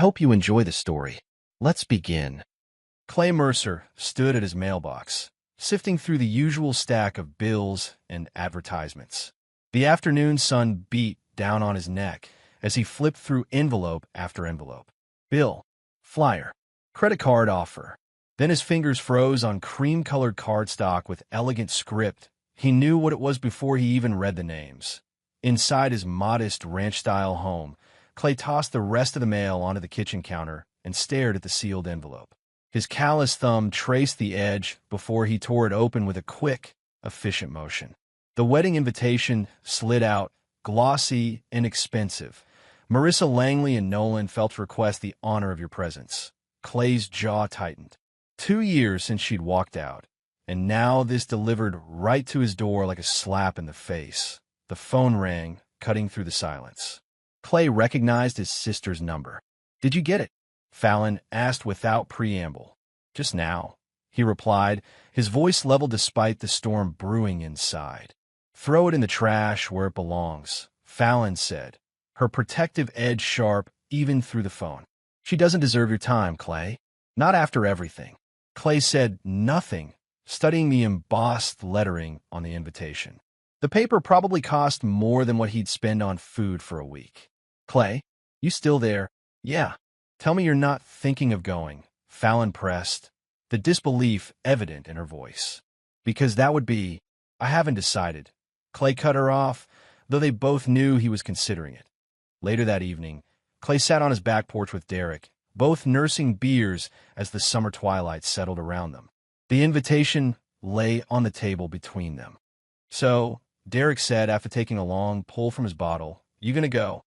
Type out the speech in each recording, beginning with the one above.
hope you enjoy the story. Let's begin. Clay Mercer stood at his mailbox, sifting through the usual stack of bills and advertisements. The afternoon sun beat down on his neck as he flipped through envelope after envelope. Bill, flyer, credit card offer. Then his fingers froze on cream-colored cardstock with elegant script. He knew what it was before he even read the names. Inside his modest ranch-style home, Clay tossed the rest of the mail onto the kitchen counter and stared at the sealed envelope. His callous thumb traced the edge before he tore it open with a quick, efficient motion. The wedding invitation slid out, glossy, inexpensive. Marissa Langley and Nolan felt to request the honor of your presence. Clay's jaw tightened. 2 years since she'd walked out, and now this delivered right to his door like a slap in the face. The phone rang, cutting through the silence. Clay recognized his sister's number. "Did you get it?" Fallon asked without preamble. "Just now," he replied, his voice level despite the storm brewing inside. "Throw it in the trash where it belongs," Fallon said, her protective edge sharp even through the phone. "She doesn't deserve your time, Clay. Not after everything." Clay said nothing, studying the embossed lettering on the invitation. The paper probably cost more than what he'd spend on food for a week. "Clay, you still there?" "Yeah." "Tell me you're not thinking of going," Fallon pressed, the disbelief evident in her voice. "Because that would be—" "I haven't decided." Clay cut her off, though they both knew he was considering it. Later that evening, Clay sat on his back porch with Derek, both nursing beers as the summer twilight settled around them. The invitation lay on the table between them. "So," Derek said after taking a long pull from his bottle, "you gonna go?"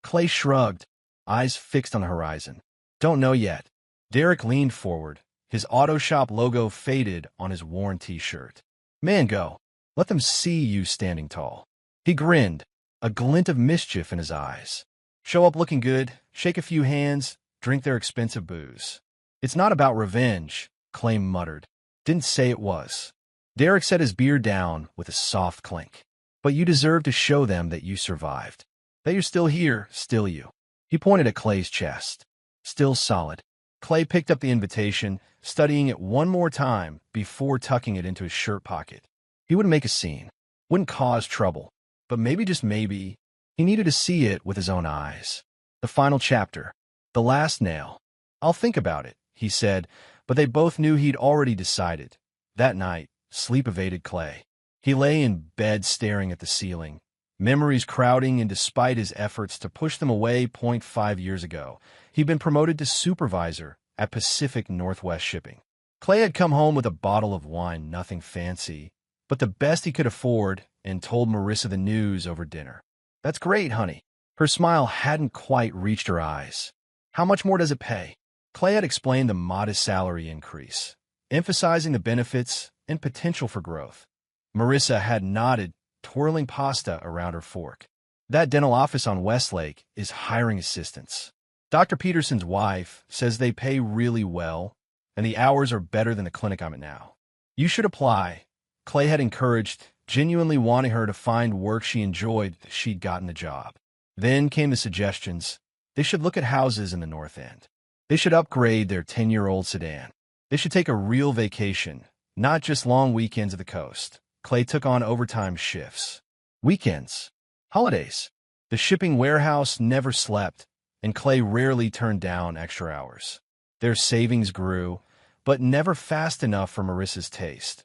Clay shrugged, eyes fixed on the horizon. "Don't know yet." Derek leaned forward, his auto shop logo faded on his worn t-shirt. "Man, go. Let them see you standing tall." He grinned, a glint of mischief in his eyes. "Show up looking good, shake a few hands, drink their expensive booze." "It's not about revenge," Clay muttered. "Didn't say it was." Derek set his beer down with a soft clink. "But you deserve to show them that you survived. That you're still here, still you." He pointed at Clay's chest. "Still solid." Clay picked up the invitation, studying it one more time before tucking it into his shirt pocket. He wouldn't make a scene, wouldn't cause trouble, but maybe, just maybe, he needed to see it with his own eyes. The final chapter. The last nail. "I'll think about it," he said, but they both knew he'd already decided. That night, sleep evaded Clay. He lay in bed staring at the ceiling, memories crowding, and despite his efforts to push them away 0.5 years ago, he'd been promoted to supervisor at Pacific Northwest Shipping. Clay had come home with a bottle of wine, nothing fancy, but the best he could afford, and told Marissa the news over dinner. "That's great, honey." Her smile hadn't quite reached her eyes. "How much more does it pay?" Clay had explained the modest salary increase, emphasizing the benefits and potential for growth. Marissa had nodded, twirling pasta around her fork. "That dental office on Westlake is hiring assistants. Dr. Peterson's wife says they pay really well, and the hours are better than the clinic I'm at now. You should apply." Clay had encouraged, genuinely wanting her to find work she enjoyed that she'd gotten the job. Then came the suggestions. They should look at houses in the North End. They should upgrade their 10-year-old sedan. They should take a real vacation, not just long weekends at the coast. Clay took on overtime shifts. Weekends. Holidays. The shipping warehouse never slept, and Clay rarely turned down extra hours. Their savings grew, but never fast enough for Marissa's taste.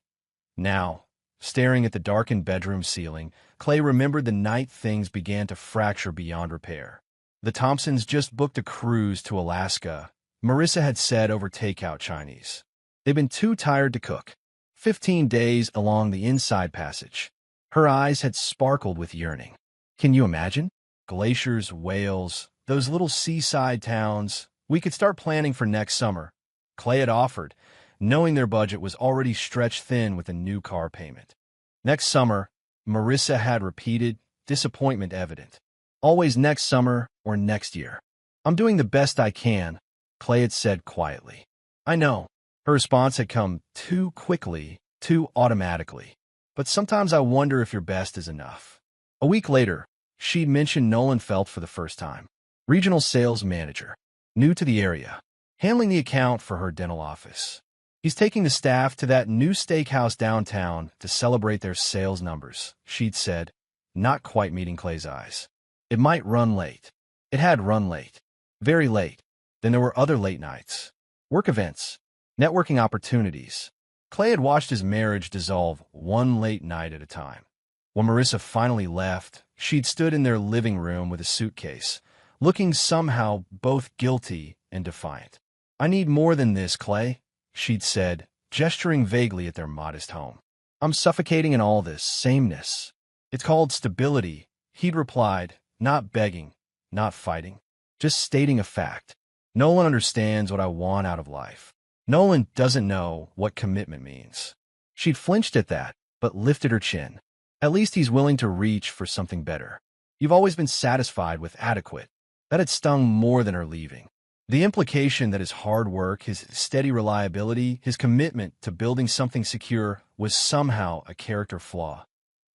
Now, staring at the darkened bedroom ceiling, Clay remembered the night things began to fracture beyond repair. The Thompsons just booked a cruise to Alaska, Marissa had said over takeout Chinese. They'd been too tired to cook. 15 days along the inside passage. Her eyes had sparkled with yearning. Can you imagine? Glaciers, whales, those little seaside towns. "We could start planning for next summer," Clay had offered, knowing their budget was already stretched thin with a new car payment. Next summer, Marissa had repeated, disappointment evident. Always next summer or next year. "I'm doing the best I can," Clay had said quietly. "I know." Her response had come too quickly, too automatically. "But sometimes I wonder if your best is enough." A week later, she mentioned Nolan Felt for the first time. Regional sales manager. new to the area, handling the account for her dental office. He's taking the staff to that new steakhouse downtown to celebrate their sales numbers, she'd said, not quite meeting Clay's eyes. It might run late. It had run late. Very late. Then there were other late nights. Work events. Networking opportunities. Clay had watched his marriage dissolve one late night at a time. When Marissa finally left, she'd stood in their living room with a suitcase, looking somehow both guilty and defiant. "I need more than this, Clay," she'd said, gesturing vaguely at their modest home. "I'm suffocating in all this sameness." "It's called stability," he'd replied, not begging, not fighting, just stating a fact. "Nolan understands what I want out of life. Nolan doesn't know what commitment means." She'd flinched at that, but lifted her chin. "At least he's willing to reach for something better. You've always been satisfied with adequate." That had stung more than her leaving. The implication that his hard work, his steady reliability, his commitment to building something secure was somehow a character flaw.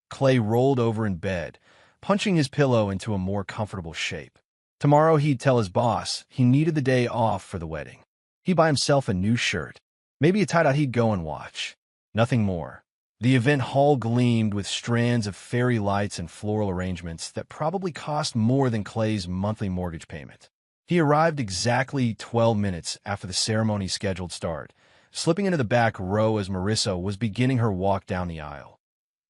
Clay rolled over in bed, punching his pillow into a more comfortable shape. Tomorrow he'd tell his boss he needed the day off for the wedding. He'd buy himself a new shirt, maybe a tie-dye he'd go and watch. Nothing more. The event hall gleamed with strands of fairy lights and floral arrangements that probably cost more than Clay's monthly mortgage payment. He arrived exactly 12 minutes after the ceremony's scheduled start, slipping into the back row as Marissa was beginning her walk down the aisle.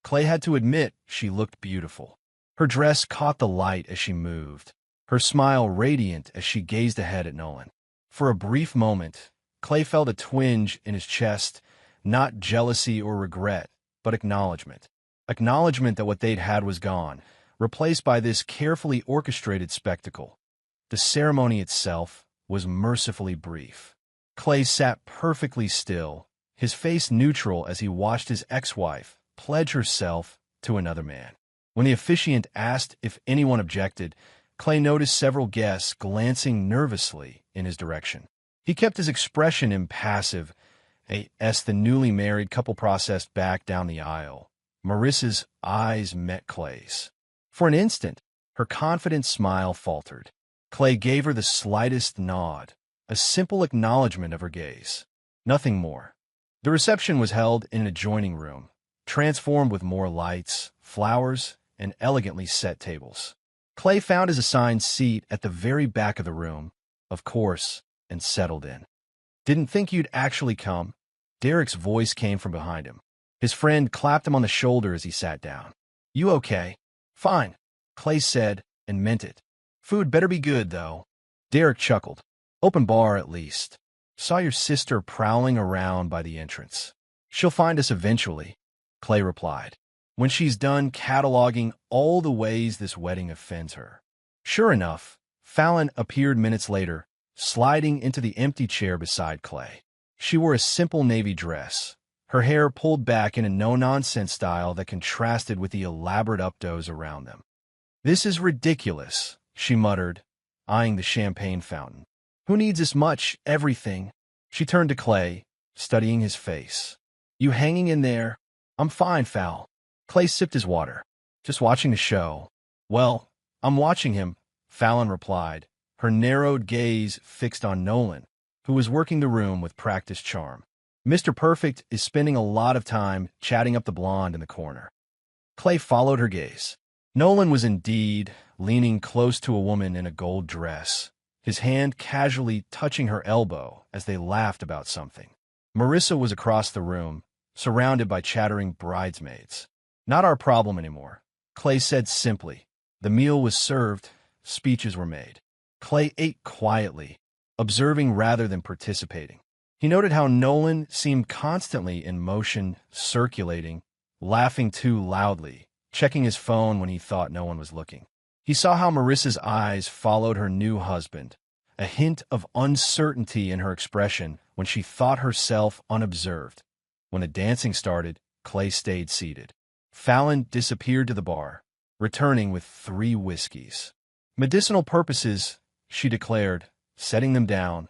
Clay had to admit she looked beautiful. Her dress caught the light as she moved, her smile radiant as she gazed ahead at Nolan. For a brief moment, Clay felt a twinge in his chest, not jealousy or regret, but acknowledgement. Acknowledgement that what they'd had was gone, replaced by this carefully orchestrated spectacle. The ceremony itself was mercifully brief. Clay sat perfectly still, his face neutral as he watched his ex-wife pledge herself to another man. When the officiant asked if anyone objected, Clay noticed several guests glancing nervously in his direction. He kept his expression impassive as the newly married couple processed back down the aisle. Marissa's eyes met Clay's. For an instant, her confident smile faltered. Clay gave her the slightest nod, a simple acknowledgement of her gaze. Nothing more. The reception was held in an adjoining room, transformed with more lights, flowers, and elegantly set tables. Clay found his assigned seat at the very back of the room, of course, and settled in. "Didn't think you'd actually come." Derek's voice came from behind him. His friend clapped him on the shoulder as he sat down. "You okay?" "Fine," Clay said, and meant it. "Food better be good, though." Derek chuckled. "Open bar, at least." "Saw your sister prowling around by the entrance." "She'll find us eventually," Clay replied, "when she's done cataloging all the ways this wedding offends her." Sure enough, Fallon appeared minutes later, sliding into the empty chair beside Clay. She wore a simple navy dress, her hair pulled back in a no-nonsense style that contrasted with the elaborate updos around them. "This is ridiculous," she muttered, eyeing the champagne fountain. "Who needs this much everything?" She turned to Clay, studying his face. "You hanging in there?" "I'm fine, Fal." Clay sipped his water. "Just watching the show." "Well, I'm watching him," Fallon replied, her narrowed gaze fixed on Nolan, who was working the room with practiced charm. "Mr. Perfect is spending a lot of time chatting up the blonde in the corner." Clay followed her gaze. Nolan was indeed leaning close to a woman in a gold dress, his hand casually touching her elbow as they laughed about something. Marissa was across the room, surrounded by chattering bridesmaids. "Not our problem anymore," Clay said simply. The meal was served, speeches were made. Clay ate quietly, observing rather than participating. He noted how Nolan seemed constantly in motion, circulating, laughing too loudly, checking his phone when he thought no one was looking. He saw how Marissa's eyes followed her new husband, a hint of uncertainty in her expression when she thought herself unobserved. When the dancing started, Clay stayed seated. Fallon disappeared to the bar, returning with 3 whiskeys. "Medicinal purposes," she declared, setting them down.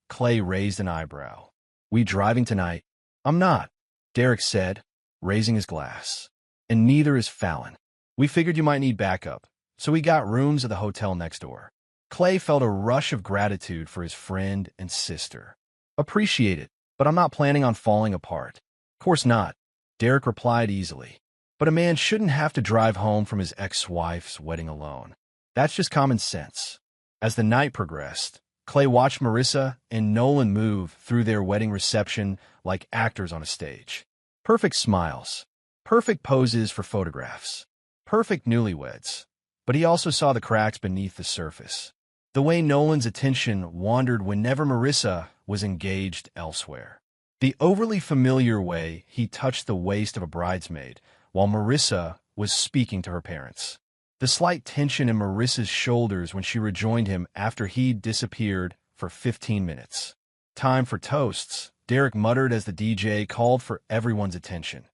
Clay raised an eyebrow. "We driving tonight?" "I'm not," Derek said, raising his glass. "And neither is Fallon. We figured you might need backup, so we got rooms at the hotel next door." Clay felt a rush of gratitude for his friend and sister. Appreciate it, but I'm not planning on falling apart. Of course not, Derek replied easily. But a man shouldn't have to drive home from his ex-wife's wedding alone. That's just common sense. As the night progressed, Clay watched Marissa and Nolan move through their wedding reception like actors on a stage. Perfect smiles, perfect poses for photographs, perfect newlyweds. But he also saw the cracks beneath the surface. The way Nolan's attention wandered whenever Marissa was engaged elsewhere. The overly familiar way he touched the waist of a bridesmaid while Marissa was speaking to her parents. The slight tension in Marissa's shoulders when she rejoined him after he'd disappeared for 15 minutes. Time for toasts, Derek muttered as the DJ called for everyone's attention.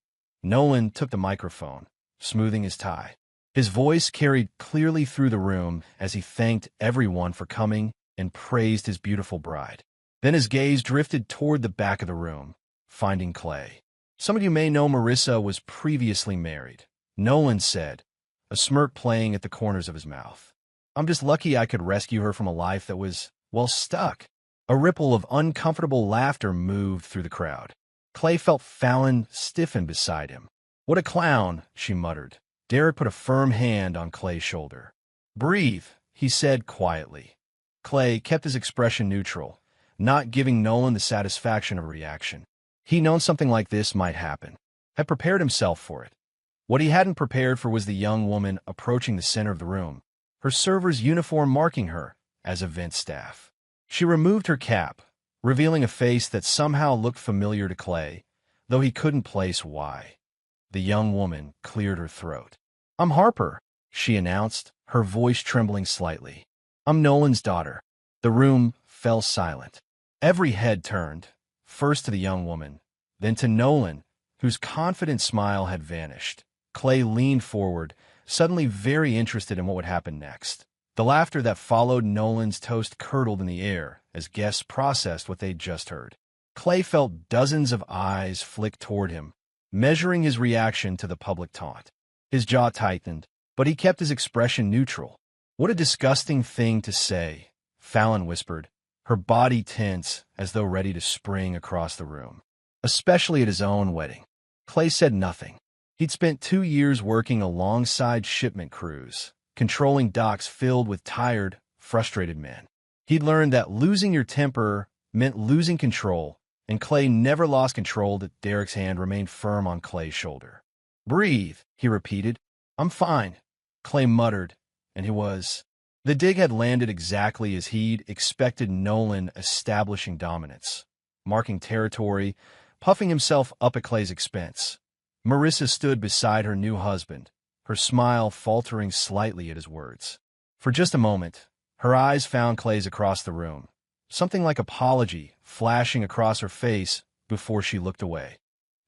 Nolan took the microphone, smoothing his tie. His voice carried clearly through the room as he thanked everyone for coming and praised his beautiful bride. Then his gaze drifted toward the back of the room, finding Clay. Some of you may know Marissa was previously married, Nolan said, a smirk playing at the corners of his mouth. I'm just lucky I could rescue her from a life that was, well, stuck. A ripple of uncomfortable laughter moved through the crowd. Clay felt Fallon stiffen beside him. What a clown, she muttered. Derek put a firm hand on Clay's shoulder. Breathe, he said quietly. Clay kept his expression neutral, not giving Nolan the satisfaction of a reaction. He'd known something like this might happen, had prepared himself for it. What he hadn't prepared for was the young woman approaching the center of the room, her server's uniform marking her as event staff. She removed her cap, revealing a face that somehow looked familiar to Clay, though he couldn't place why. The young woman cleared her throat. I'm Harper, she announced, her voice trembling slightly. I'm Nolan's daughter. The room fell silent. Every head turned, first to the young woman, then to Nolan, whose confident smile had vanished. Clay leaned forward, suddenly very interested in what would happen next. The laughter that followed Nolan's toast curdled in the air as guests processed what they'd just heard. Clay felt dozens of eyes flick toward him, measuring his reaction to the public taunt. His jaw tightened, but he kept his expression neutral. What a disgusting thing to say, Fallon whispered, her body tense as though ready to spring across the room. Especially at his own wedding. Clay said nothing. He'd spent 2 years working alongside shipment crews, controlling docks filled with tired, frustrated men. He'd learned that losing your temper meant losing control, and Clay never lost control. That Derek's hand remained firm on Clay's shoulder. Breathe, he repeated. I'm fine, Clay muttered, and he was. The dig had landed exactly as he'd expected, Nolan establishing dominance, marking territory, puffing himself up at Clay's expense. Marissa stood beside her new husband, her smile faltering slightly at his words. For just a moment, her eyes found Clay's across the room, something like apology flashing across her face before she looked away.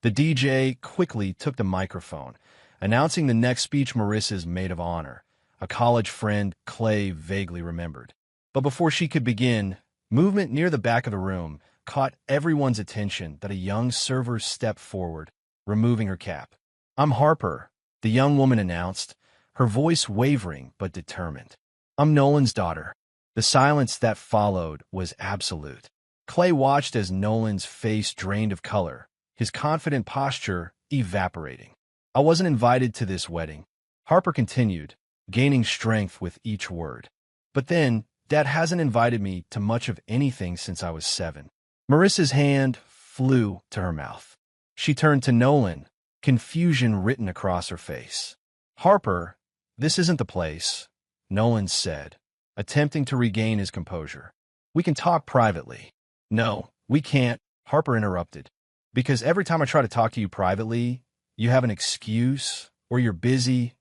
The DJ quickly took the microphone, announcing the next speech, Marissa's maid of honor, a college friend Clay vaguely remembered. But before she could begin, movement near the back of the room caught everyone's attention that a young server stepped forward, removing her cap. I'm Harper, the young woman announced, her voice wavering but determined. I'm Nolan's daughter. The silence that followed was absolute. Clay watched as Nolan's face drained of color, his confident posture evaporating. I wasn't invited to this wedding, Harper continued, gaining strength with each word. But then, Dad hasn't invited me to much of anything since I was 7. Marissa's hand flew to her mouth. She turned to Nolan, confusion written across her face. Harper, this isn't the place, Nolan said, attempting to regain his composure. We can talk privately. No, we can't, Harper interrupted. Because every time I try to talk to you privately, you have an excuse, or you're busy,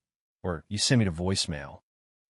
or you send me to voicemail.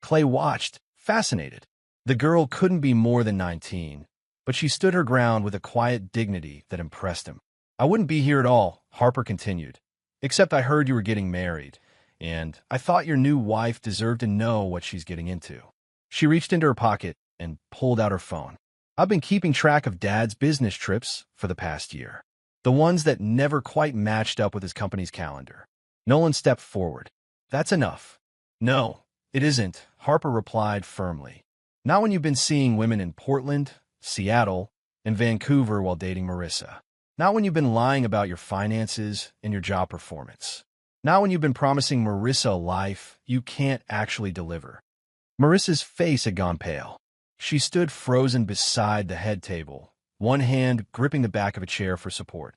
Clay watched, fascinated. The girl couldn't be more than 19, but she stood her ground with a quiet dignity that impressed him. I wouldn't be here at all, Harper continued, except I heard you were getting married, and I thought your new wife deserved to know what she's getting into. She reached into her pocket and pulled out her phone. I've been keeping track of Dad's business trips for the past year, the ones that never quite matched up with his company's calendar. Nolan stepped forward. That's enough. No, it isn't, Harper replied firmly. Not when you've been seeing women in Portland, Seattle, and Vancouver while dating Marissa. Not when you've been lying about your finances and your job performance. Not when you've been promising Marissa a life you can't actually deliver. Marissa's face had gone pale. She stood frozen beside the head table, one hand gripping the back of a chair for support.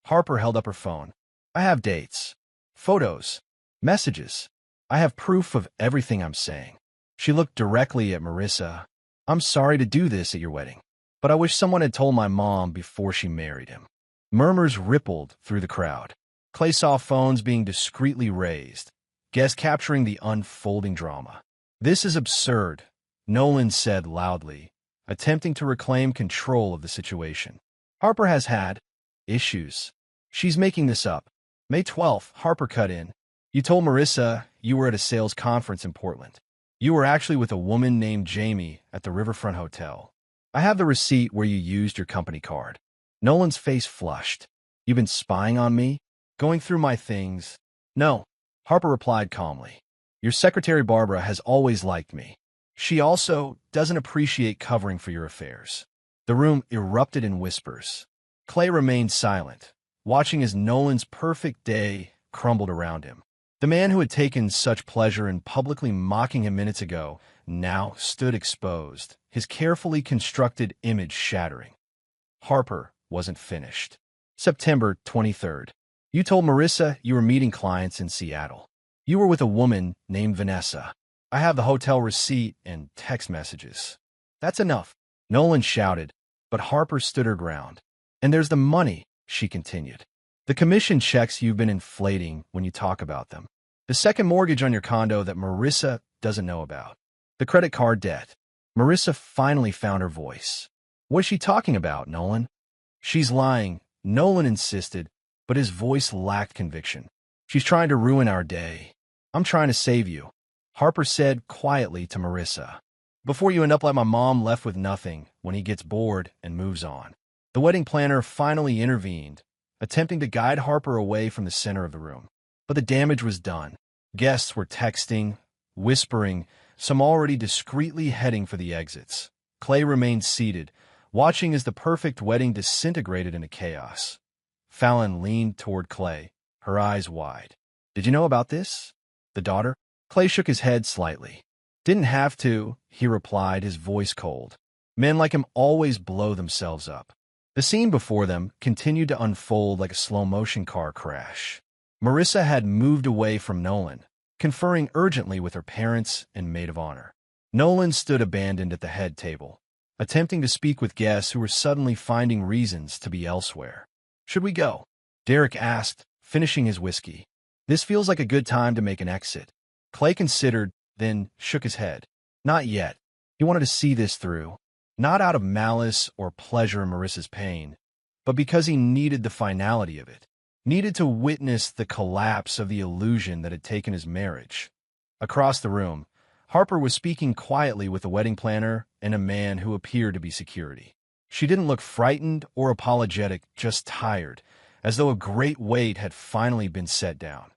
Harper held up her phone. I have dates, photos, messages. I have proof of everything I'm saying. She looked directly at Marissa. I'm sorry to do this at your wedding, but I wish someone had told my mom before she married him. Murmurs rippled through the crowd. Clay saw phones being discreetly raised, guests capturing the unfolding drama. This is absurd, Nolan said loudly, attempting to reclaim control of the situation. Harper has had issues. She's making this up. May 12th, Harper cut in. You told Marissa you were at a sales conference in Portland. You were actually with a woman named Jamie at the Riverfront Hotel. I have the receipt where you used your company card. Nolan's face flushed. You've been spying on me? Going through my things? No, Harper replied calmly. Your secretary Barbara has always liked me. She also doesn't appreciate covering for your affairs. The room erupted in whispers. Clay remained silent, watching as Nolan's perfect day crumbled around him. The man who had taken such pleasure in publicly mocking him minutes ago now stood exposed, his carefully constructed image shattering. Harper wasn't finished. September 23rd. You told Marissa you were meeting clients in Seattle. You were with a woman named Vanessa. I have the hotel receipt and text messages. That's enough, Nolan shouted, but Harper stood her ground. And there's the money, she continued. The commission checks you've been inflating when you talk about them. The second mortgage on your condo that Marissa doesn't know about. The credit card debt. Marissa finally found her voice. What's she talking about, Nolan? She's lying, Nolan insisted, but his voice lacked conviction. She's trying to ruin our day. I'm trying to save you, Harper said quietly to Marissa. Before you end up like my mom left with nothing when he gets bored and moves on. The wedding planner finally intervened, attempting to guide Harper away from the center of the room. But the damage was done. Guests were texting, whispering, some already discreetly heading for the exits. Clay remained seated, watching as the perfect wedding disintegrated into chaos. Fallon leaned toward Clay, her eyes wide. Did you know about this? The daughter? Clay shook his head slightly. Didn't have to, he replied, his voice cold. Men like him always blow themselves up. The scene before them continued to unfold like a slow-motion car crash. Marissa had moved away from Nolan, conferring urgently with her parents and maid of honor. Nolan stood abandoned at the head table, attempting to speak with guests who were suddenly finding reasons to be elsewhere. Should we go? Derek asked, finishing his whiskey. This feels like a good time to make an exit. Clay considered, then shook his head. Not yet. He wanted to see this through, not out of malice or pleasure in Marissa's pain, but because he needed the finality of it, needed to witness the collapse of the illusion that had taken his marriage. Across the room, Harper was speaking quietly with the wedding planner and a man who appeared to be security. She didn't look frightened or apologetic, just tired, as though a great weight had finally been set down.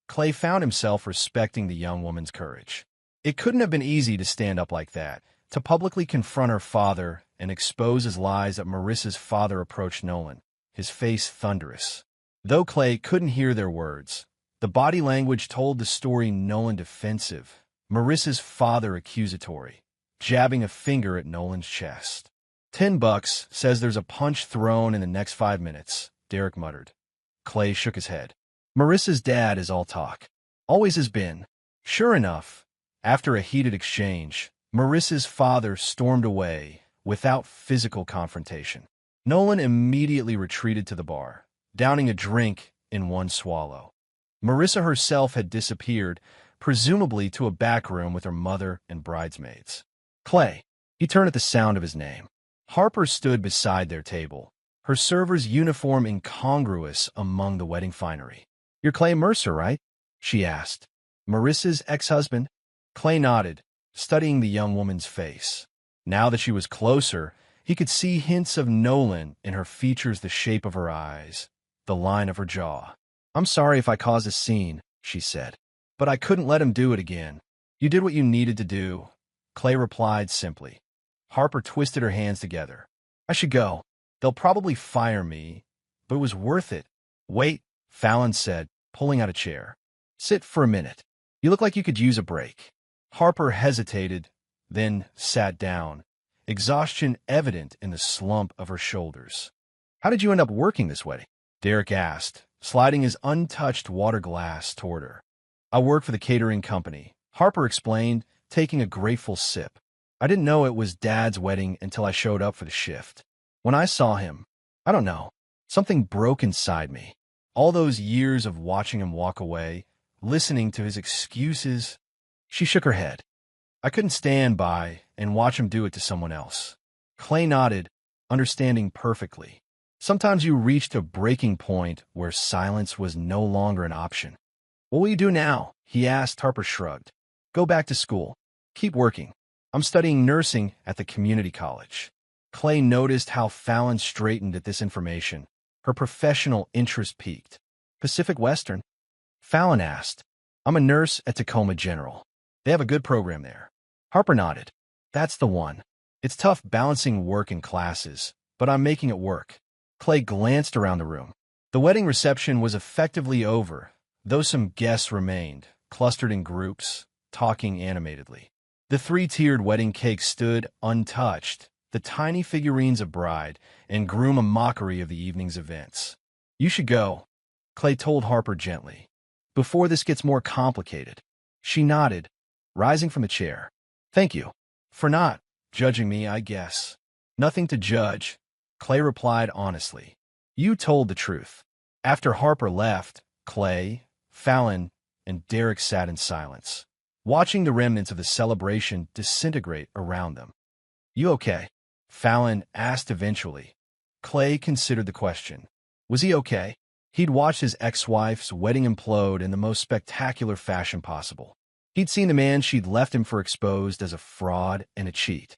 Clay found himself respecting the young woman's courage. It couldn't have been easy to stand up like that, to publicly confront her father and expose his lies that Marissa's father approached Nolan, his face thunderous. Though Clay couldn't hear their words, the body language told the story. Nolan defensive, Marissa's father accusatory, jabbing a finger at Nolan's chest. $10 says there's a punch thrown in the next 5 minutes, Derek muttered. Clay shook his head. Marissa's dad is all talk. Always has been. Sure enough, after a heated exchange, Marissa's father stormed away without physical confrontation. Nolan immediately retreated to the bar, downing a drink in one swallow. Marissa herself had disappeared, presumably to a back room with her mother and bridesmaids. Clay. He turned at the sound of his name. Harper stood beside their table, her server's uniform incongruous among the wedding finery. You're Clay Mercer, right? She asked. Marissa's ex-husband? Clay nodded, studying the young woman's face. Now that she was closer, he could see hints of Nolan in her features, the shape of her eyes, the line of her jaw. I'm sorry if I caused a scene, she said, but I couldn't let him do it again. You did what you needed to do. Clay replied simply. Harper twisted her hands together. I should go. They'll probably fire me, but it was worth it. Wait, Fallon said, pulling out a chair. Sit for a minute. You look like you could use a break. Harper hesitated, then sat down, exhaustion evident in the slump of her shoulders. How did you end up working this wedding? Derek asked, sliding his untouched water glass toward her. I work for the catering company, Harper explained, taking a grateful sip. I didn't know it was Dad's wedding until I showed up for the shift. When I saw him, I don't know, something broke inside me. All those years of watching him walk away, listening to his excuses. She shook her head. I couldn't stand by and watch him do it to someone else. Clay nodded, understanding perfectly. Sometimes you reached a breaking point where silence was no longer an option. What will you do now? He asked. Harper shrugged. Go back to school. Keep working. I'm studying nursing at the community college. Clay noticed how Fallon straightened at this information. Her professional interest peaked. Pacific Western? Fallon asked. I'm a nurse at Tacoma General. They have a good program there. Harper nodded. That's the one. It's tough balancing work and classes, but I'm making it work. Clay glanced around the room. The wedding reception was effectively over, though some guests remained, clustered in groups, talking animatedly. The three-tiered wedding cake stood untouched, the tiny figurines of bride and groom a mockery of the evening's events. You should go, Clay told Harper gently, before this gets more complicated. She nodded, rising from the chair. Thank you. For not judging me, I guess. Nothing to judge, Clay replied honestly. You told the truth. After Harper left, Clay, Fallon, and Derek sat in silence, watching the remnants of the celebration disintegrate around them. You okay? Fallon asked eventually. Clay considered the question. Was he okay? He'd watched his ex-wife's wedding implode in the most spectacular fashion possible. He'd seen the man she'd left him for exposed as a fraud and a cheat.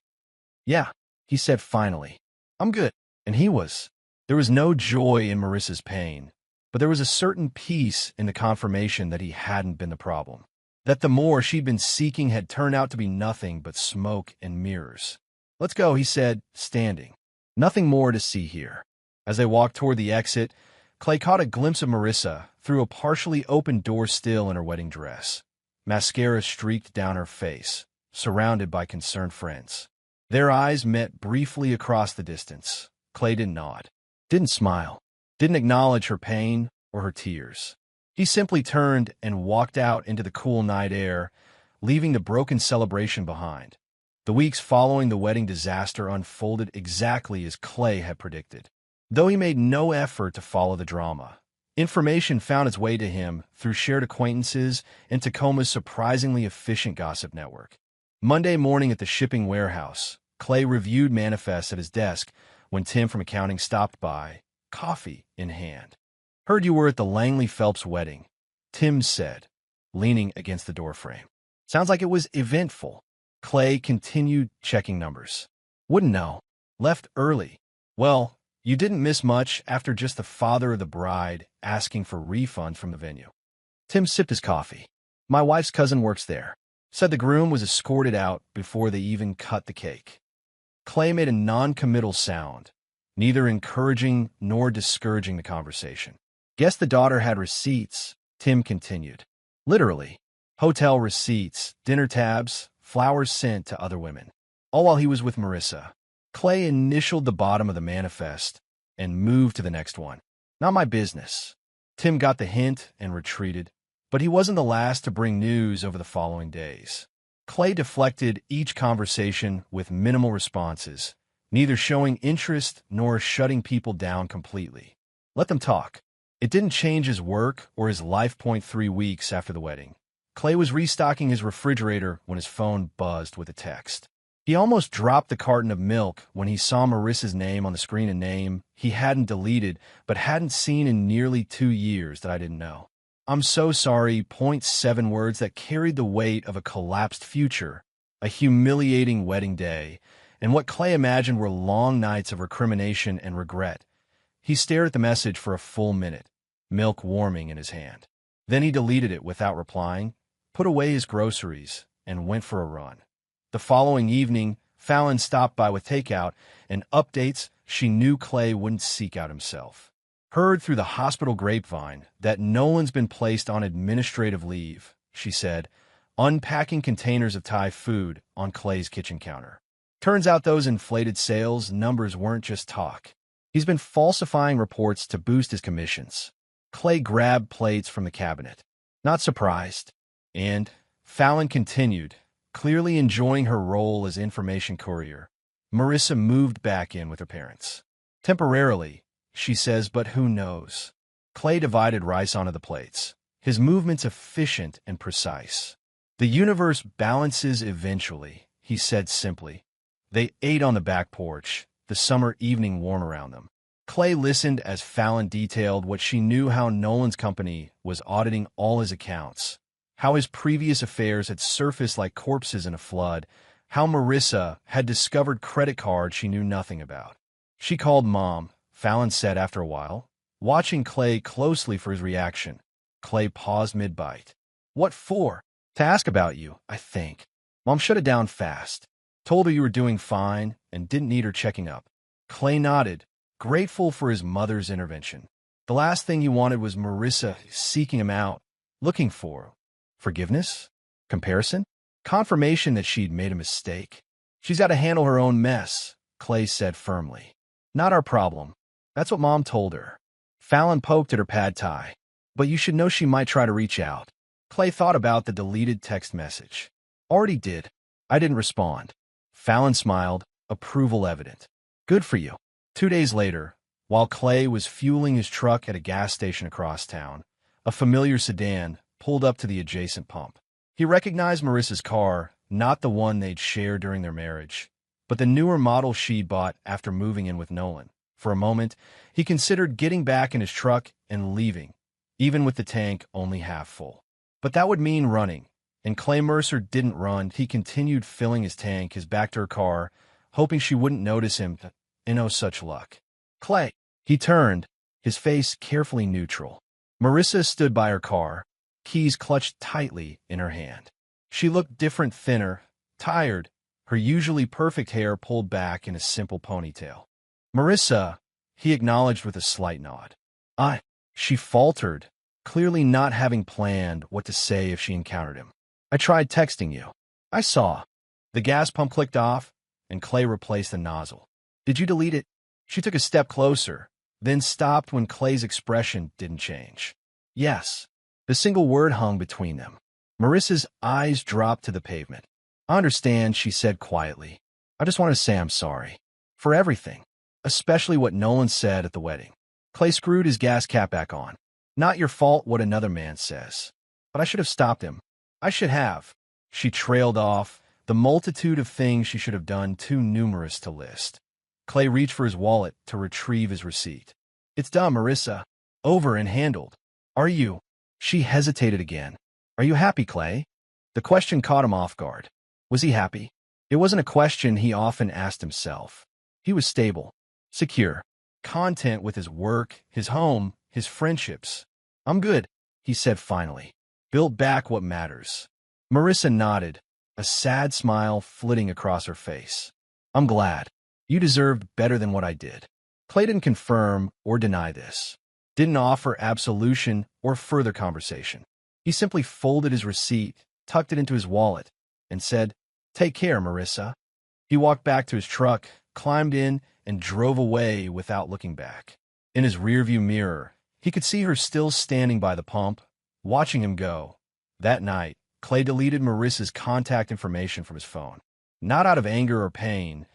Yeah, he said finally. I'm good. And he was. There was no joy in Marissa's pain, but there was a certain peace in the confirmation that he hadn't been the problem. That the more she'd been seeking had turned out to be nothing but smoke and mirrors. Let's go, he said, standing. Nothing more to see here. As they walked toward the exit, Clay caught a glimpse of Marissa through a partially open door still in her wedding dress. Mascara streaked down her face, surrounded by concerned friends. Their eyes met briefly across the distance. Clay didn't nod, didn't smile, didn't acknowledge her pain or her tears. He simply turned and walked out into the cool night air, leaving the broken celebration behind. The weeks following the wedding disaster unfolded exactly as Clay had predicted. Though he made no effort to follow the drama, information found its way to him through shared acquaintances and Tacoma's surprisingly efficient gossip network. Monday morning at the shipping warehouse, Clay reviewed manifests at his desk when Tim from accounting stopped by, coffee in hand. Heard you were at the Langley Phelps wedding, Tim said, leaning against the doorframe. Sounds like it was eventful. Clay continued checking numbers. Wouldn't know. Left early. Well, you didn't miss much after just the father of the bride asking for refund from the venue. Tim sipped his coffee. My wife's cousin works there. Said the groom was escorted out before they even cut the cake. Clay made a non-committal sound, neither encouraging nor discouraging the conversation. Guess the daughter had receipts, Tim continued. Literally. Hotel receipts, dinner tabs, flowers sent to other women. All while he was with Marissa. Clay initialed the bottom of the manifest and moved to the next one. Not my business. Tim got the hint and retreated, but he wasn't the last to bring news over the following days. Clay deflected each conversation with minimal responses, neither showing interest nor shutting people down completely. Let them talk. It didn't change his work or his life. 3 weeks after the wedding, Clay was restocking his refrigerator when his phone buzzed with a text. He almost dropped the carton of milk when he saw Marissa's name on the screen, a name he hadn't deleted but hadn't seen in nearly 2 years that I didn't know. I'm so sorry. 7 words that carried the weight of a collapsed future, a humiliating wedding day, and what Clay imagined were long nights of recrimination and regret. He stared at the message for a full minute, milk warming in his hand. Then he deleted it without replying, put away his groceries, and went for a run. The following evening, Fallon stopped by with takeout and updates she knew Clay wouldn't seek out himself. Heard through the hospital grapevine that Nolan's been placed on administrative leave, she said, unpacking containers of Thai food on Clay's kitchen counter. Turns out those inflated sales numbers weren't just talk. He's been falsifying reports to boost his commissions. Clay grabbed plates from the cabinet, not surprised. And Fallon continued, clearly enjoying her role as information courier. Marissa moved back in with her parents. Temporarily, she says, but who knows? Clay divided rice onto the plates, his movements efficient and precise. The universe balances eventually, he said simply. They ate on the back porch, the summer evening warm around them. Clay listened as Fallon detailed what she knew: how Nolan's company was auditing all his accounts, how his previous affairs had surfaced like corpses in a flood, how Marissa had discovered credit cards she knew nothing about. She called Mom, Fallon said after a while, watching Clay closely for his reaction. Clay paused mid-bite. What for? To ask about you, I think. Mom shut it down fast. Told her you were doing fine and didn't need her checking up. Clay nodded, grateful for his mother's intervention. The last thing he wanted was Marissa seeking him out, looking for forgiveness, comparison, confirmation that she'd made a mistake. She's got to handle her own mess, Clay said firmly. Not our problem. That's what Mom told her. Fallon poked at her pad thai. But you should know she might try to reach out. Clay thought about the deleted text message. Already did. I didn't respond. Fallon smiled, approval evident. Good for you. 2 days later, while Clay was fueling his truck at a gas station across town, a familiar sedan pulled up to the adjacent pump. He recognized Marissa's car, not the one they'd shared during their marriage, but the newer model she'd bought after moving in with Nolan. For a moment, he considered getting back in his truck and leaving, even with the tank only half full. But that would mean running, and Clay Mercer didn't run. He continued filling his tank, his back to her car, hoping she wouldn't notice him. No such luck. Clay. He turned, his face carefully neutral. Marissa stood by her car, keys clutched tightly in her hand. She looked different, thinner, tired, her usually perfect hair pulled back in a simple ponytail. Marissa, he acknowledged with a slight nod. She faltered, clearly not having planned what to say if she encountered him. I tried texting you. I saw. The gas pump clicked off, and Clay replaced the nozzle. Did you delete it? She took a step closer, then stopped when Clay's expression didn't change. Yes. The single word hung between them. Marissa's eyes dropped to the pavement. I understand, she said quietly. I just want to say I'm sorry. For everything. Especially what Nolan said at the wedding. Clay screwed his gas cap back on. Not your fault what another man says. But I should have stopped him. I should have. She trailed off, the multitude of things she should have done too numerous to list. Clay reached for his wallet to retrieve his receipt. It's done, Marissa. Over and handled. Are you? She hesitated again. Are you happy, Clay? The question caught him off guard. Was he happy? It wasn't a question he often asked himself. He was stable, secure, content with his work, his home, his friendships. I'm good, he said finally. Build back what matters. Marissa nodded, a sad smile flitting across her face. I'm glad. You deserved better than what I did. Clay didn't confirm or deny this. Didn't offer absolution or further conversation. He simply folded his receipt, tucked it into his wallet, and said, Take care, Marissa. He walked back to his truck, climbed in, and drove away without looking back. In his rearview mirror, he could see her still standing by the pump, watching him go. That night, Clay deleted Marissa's contact information from his phone. Not out of anger or pain,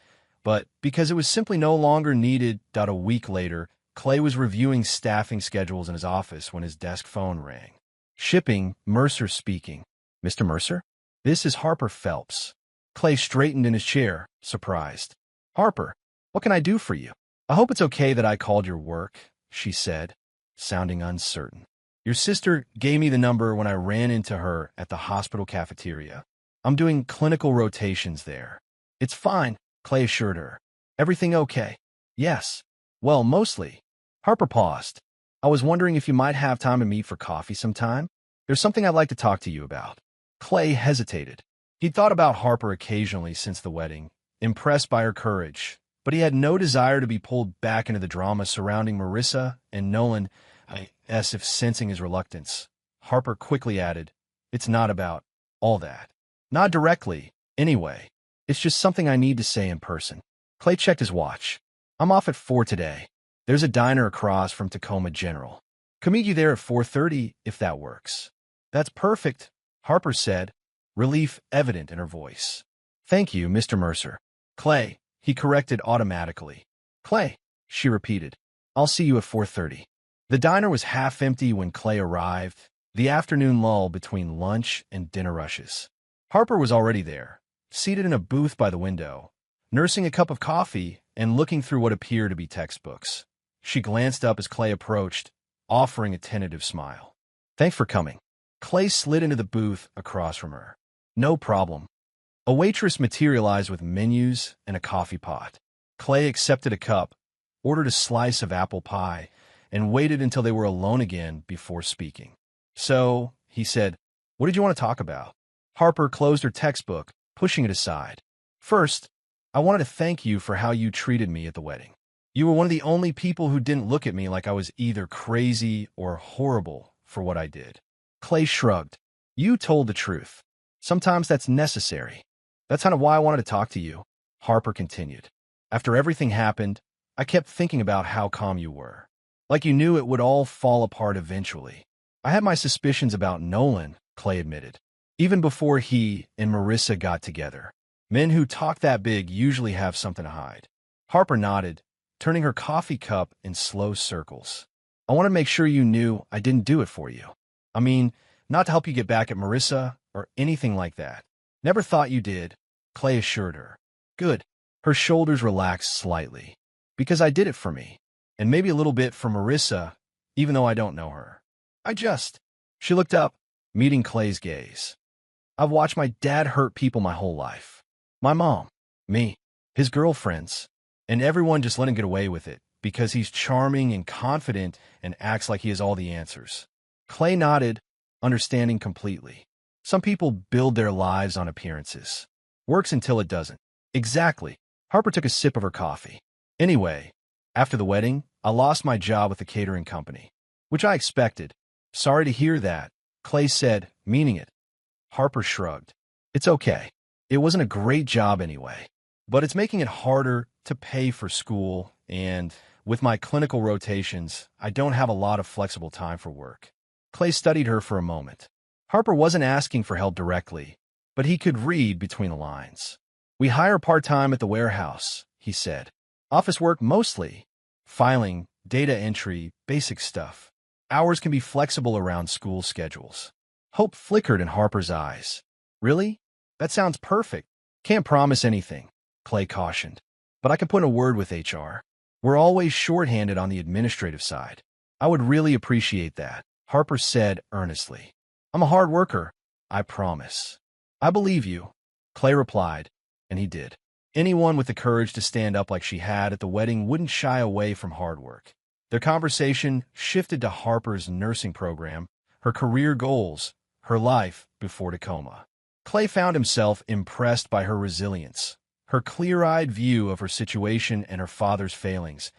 but because it was simply no longer needed. A week later, Clay was reviewing staffing schedules in his office when his desk phone rang. Shipping, Mercer speaking. Mr. Mercer? This is Harper Phelps. Clay straightened in his chair, surprised. Harper, what can I do for you? I hope it's okay that I called your work, she said, sounding uncertain. Your sister gave me the number when I ran into her at the hospital cafeteria. I'm doing clinical rotations there. It's fine, Clay assured her. Everything okay? Yes. Well, mostly. Harper paused. I was wondering if you might have time to meet for coffee sometime. There's something I'd like to talk to you about. Clay hesitated. He'd thought about Harper occasionally since the wedding, impressed by her courage, but he had no desire to be pulled back into the drama surrounding Marissa and Nolan, as if sensing his reluctance. Harper quickly added, "It's not about all that. Not directly, anyway. It's just something I need to say in person." Clay checked his watch. "I'm off at 4 today. There's a diner across from Tacoma General. Can meet you there at 4:30 if that works." "That's perfect," Harper said, relief evident in her voice. "Thank you, Mr. Mercer." "Clay," he corrected automatically. "Clay," she repeated. "I'll see you at 4:30. The diner was half empty when Clay arrived, the afternoon lull between lunch and dinner rushes. Harper was already there, seated in a booth by the window, nursing a cup of coffee and looking through what appeared to be textbooks. She glanced up as Clay approached, offering a tentative smile. "Thanks for coming." Clay slid into the booth across from her. "No problem." A waitress materialized with menus and a coffee pot. Clay accepted a cup, ordered a slice of apple pie, and waited until they were alone again before speaking. "So," he said, "what did you want to talk about?" Harper closed her textbook, pushing it aside. "First, I wanted to thank you for how you treated me at the wedding. You were one of the only people who didn't look at me like I was either crazy or horrible for what I did." Clay shrugged. "You told the truth. Sometimes that's necessary. That's kind of why I wanted to talk to you," Harper continued. "After everything happened, I kept thinking about how calm you were. Like you knew it would all fall apart eventually. I had my suspicions about Nolan," Clay admitted, "even before he and Marissa got together. Men who talk that big usually have something to hide." Harper nodded, turning her coffee cup in slow circles. "I want to make sure you knew I didn't do it for you. I mean, not to help you get back at Marissa or anything like that. Never thought you did," Clay assured her. "Good." Her shoulders relaxed slightly. "Because I did it for me. And maybe a little bit for Marissa, even though I don't know her. She looked up, meeting Clay's gaze. "I've watched my dad hurt people my whole life. My mom, me, his girlfriends, and everyone just let him get away with it because he's charming and confident and acts like he has all the answers." Clay nodded, understanding completely. Some people build their lives on appearances. Works until it doesn't. Exactly. Harper took a sip of her coffee. "Anyway, after the wedding, I lost my job with the catering company, which I expected." "Sorry to hear that," Clay said, meaning it. Harper shrugged. "It's okay. It wasn't a great job anyway, but it's making it harder to pay for school, and with my clinical rotations, I don't have a lot of flexible time for work." Clay studied her for a moment. Harper wasn't asking for help directly, but he could read between the lines. "We hire part-time at the warehouse," he said. "Office work mostly. Filing, data entry, basic stuff. Hours can be flexible around school schedules." Hope flickered in Harper's eyes. "Really? That sounds perfect." "Can't promise anything," Clay cautioned. "But I can put in a word with HR. We're always shorthanded on the administrative side." "I would really appreciate that," Harper said earnestly. "I'm a hard worker, I promise." "I believe you," Clay replied, and he did. Anyone with the courage to stand up like she had at the wedding wouldn't shy away from hard work. Their conversation shifted to Harper's nursing program, her career goals, her life before Tacoma. Clay found himself impressed by her resilience, her clear-eyed view of her situation and her father's failings.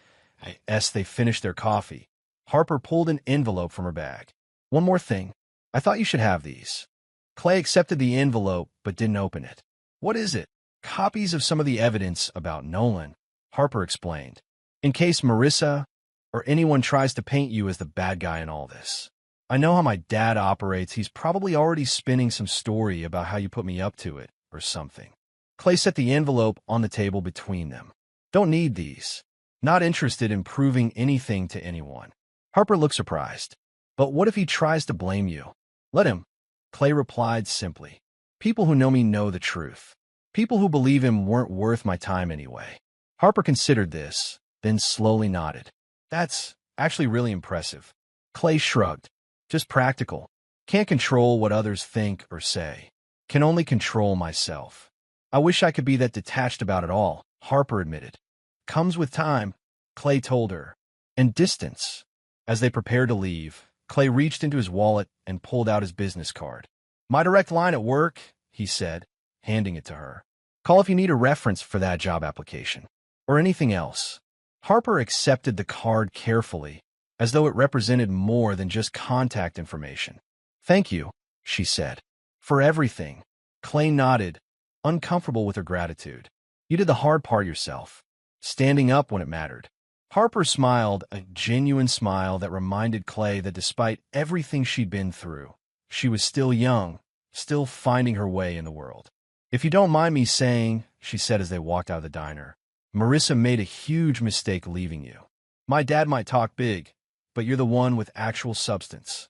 As they finished their coffee, Harper pulled an envelope from her bag. "One more thing. I thought you should have these." Clay accepted the envelope but didn't open it. "What is it?" "Copies of some of the evidence about Nolan," Harper explained, "in case Marissa or anyone tries to paint you as the bad guy in all this. I know how my dad operates. He's probably already spinning some story about how you put me up to it or something." Clay set the envelope on the table between them. "Don't need these. Not interested in proving anything to anyone." Harper looked surprised. "But what if he tries to blame you?" "Let him," Clay replied simply. "People who know me know the truth. People who believe him weren't worth my time anyway." Harper considered this, then slowly nodded. "That's actually really impressive." Clay shrugged. "Just practical. Can't control what others think or say. Can only control myself." "I wish I could be that detached about it all," Harper admitted. "Comes with time," Clay told her, "and distance." As they prepared to leave, Clay reached into his wallet and pulled out his business card. "My direct line at work," he said, handing it to her. Call if you need a reference for that job application. Or anything else. Harper accepted the card carefully, as though it represented more than just contact information. Thank you, she said. For everything. Clay nodded, uncomfortable with her gratitude. You did the hard part yourself, standing up when it mattered. Harper smiled, a genuine smile that reminded Clay that despite everything she'd been through, she was still young, still finding her way in the world. If you don't mind me saying, she said as they walked out of the diner, Marissa made a huge mistake leaving you. My dad might talk big, but you're the one with actual substance.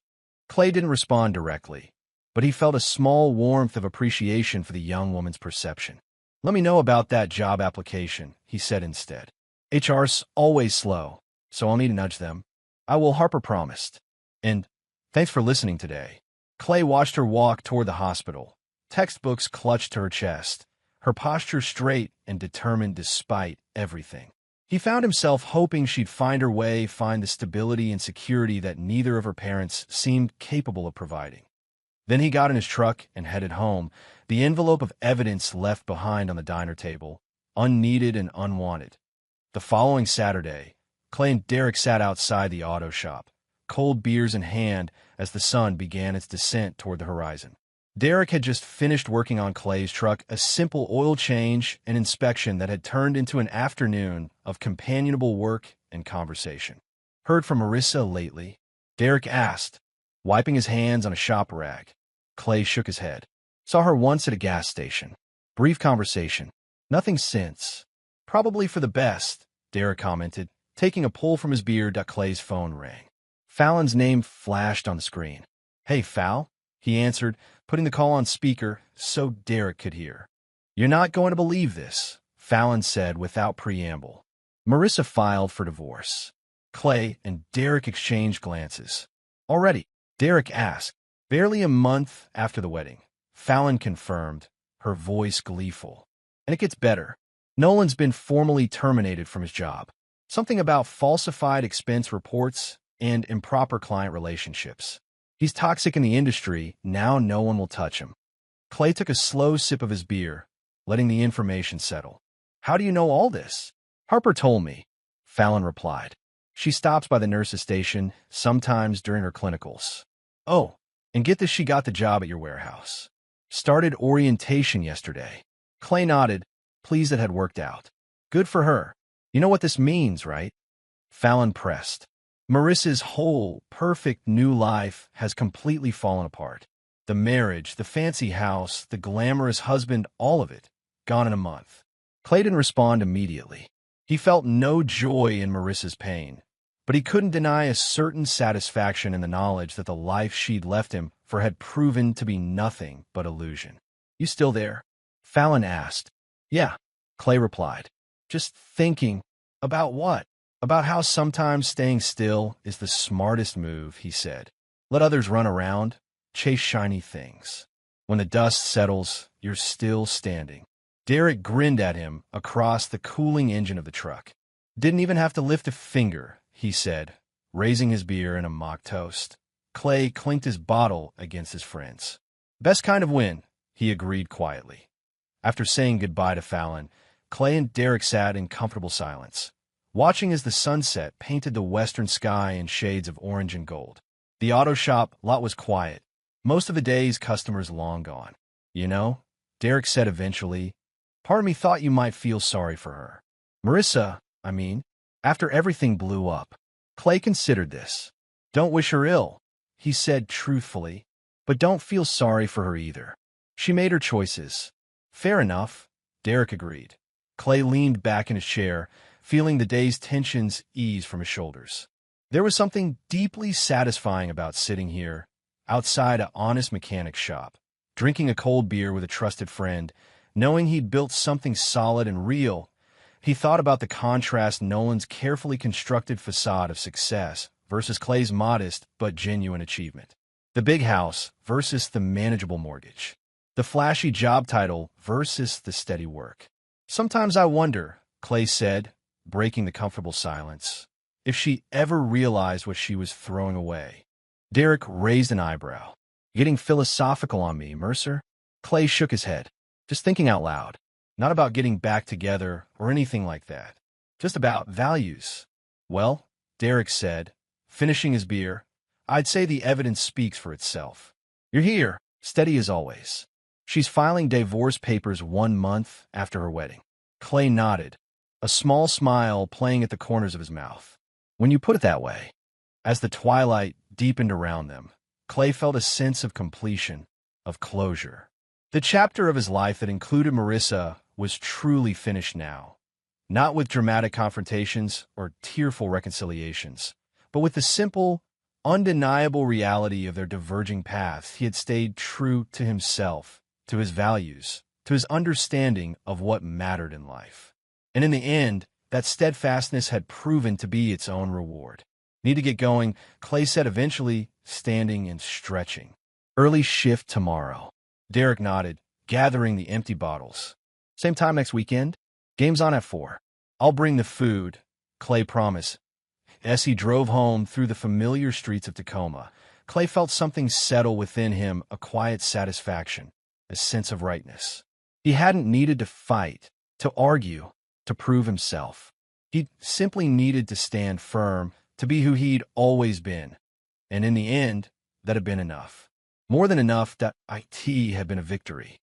Clay didn't respond directly, but he felt a small warmth of appreciation for the young woman's perception. Let me know about that job application, he said instead. HR's always slow, so I'll need to nudge them. I will, Harper promised. And thanks for listening today. Clay watched her walk toward the hospital, textbooks clutched to her chest, her posture straight and determined despite everything. He found himself hoping she'd find her way, find the stability and security that neither of her parents seemed capable of providing. Then he got in his truck and headed home, the envelope of evidence left behind on the diner table, unneeded and unwanted. The following Saturday, Clay and Derek sat outside the auto shop, cold beers in hand as the sun began its descent toward the horizon. Derek had just finished working on Clay's truck, a simple oil change and inspection that had turned into an afternoon of companionable work and conversation. Heard from Marissa lately? Derek asked, wiping his hands on a shop rag. Clay shook his head. Saw her once at a gas station. Brief conversation. Nothing since. Probably for the best, Derek commented, taking a pull from his beer. Clay's phone rang. Fallon's name flashed on the screen. Hey, Fal, he answered, putting the call on speaker so Derek could hear. You're not going to believe this, Fallon said without preamble. Marissa filed for divorce. Clay and Derek exchanged glances. Already, Derek asked. Barely a month after the wedding, Fallon confirmed, her voice gleeful. And it gets better. Nolan's been formally terminated from his job. Something about falsified expense reports and improper client relationships. He's toxic in the industry, now no one will touch him. Clay took a slow sip of his beer, letting the information settle. How do you know all this? Harper told me, Fallon replied. She stops by the nurse's station, sometimes during her clinicals. Oh, and get this, she got the job at your warehouse. Started orientation yesterday. Clay nodded, pleased it had worked out. Good for her. You know what this means, right? Fallon pressed. Marissa's whole, perfect new life has completely fallen apart. The marriage, the fancy house, the glamorous husband, all of it, gone in a month. Clay didn't respond immediately. He felt no joy in Marissa's pain, but he couldn't deny a certain satisfaction in the knowledge that the life she'd left him for had proven to be nothing but illusion. You still there? Fallon asked. Yeah, Clay replied. Just thinking. About what? About how sometimes staying still is the smartest move, he said. Let others run around, chase shiny things. When the dust settles, you're still standing. Derek grinned at him across the cooling engine of the truck. Didn't even have to lift a finger, he said, raising his beer in a mock toast. Clay clinked his bottle against his friend's. Best kind of win, he agreed quietly. After saying goodbye to Fallon, Clay and Derek sat in comfortable silence, watching as the sunset painted the western sky in shades of orange and gold. The auto shop lot was quiet, most of the day's customers long gone. You know, Derek said eventually, part of me thought you might feel sorry for her. Marissa, I mean, after everything blew up. Clay considered this. Don't wish her ill, he said truthfully, but don't feel sorry for her either. She made her choices. Fair enough, Derek agreed. Clay leaned back in his chair, feeling the day's tensions ease from his shoulders. There was something deeply satisfying about sitting here, outside an honest mechanic's shop, drinking a cold beer with a trusted friend, knowing he'd built something solid and real. He thought about the contrast Nolan's carefully constructed facade of success versus Clay's modest but genuine achievement. The big house versus the manageable mortgage. The flashy job title versus the steady work. Sometimes I wonder, Clay said, breaking the comfortable silence, if she ever realized what she was throwing away. Derek raised an eyebrow. Getting philosophical on me, Mercer? Clay shook his head. Just thinking out loud. Not about getting back together or anything like that. Just about values. Well, Derek said, finishing his beer, I'd say the evidence speaks for itself. You're here, steady as always. She's filing divorce papers 1 month after her wedding. Clay nodded, a small smile playing at the corners of his mouth. When you put it that way. As the twilight deepened around them, Clay felt a sense of completion, of closure. The chapter of his life that included Marissa was truly finished now. Not with dramatic confrontations or tearful reconciliations, but with the simple, undeniable reality of their diverging paths. He had stayed true to himself, to his values, to his understanding of what mattered in life. And in the end, that steadfastness had proven to be its own reward. Need to get going, Clay said eventually, standing and stretching. Early shift tomorrow. Derek nodded, gathering the empty bottles. Same time next weekend? Game's on at 4. I'll bring the food, Clay promised. As he drove home through the familiar streets of Tacoma, Clay felt something settle within him, a quiet satisfaction, a sense of rightness. He hadn't needed to fight, to argue, to prove himself. He simply needed to stand firm, to be who he'd always been. And in the end, that had been enough. More than enough that IT had been a victory.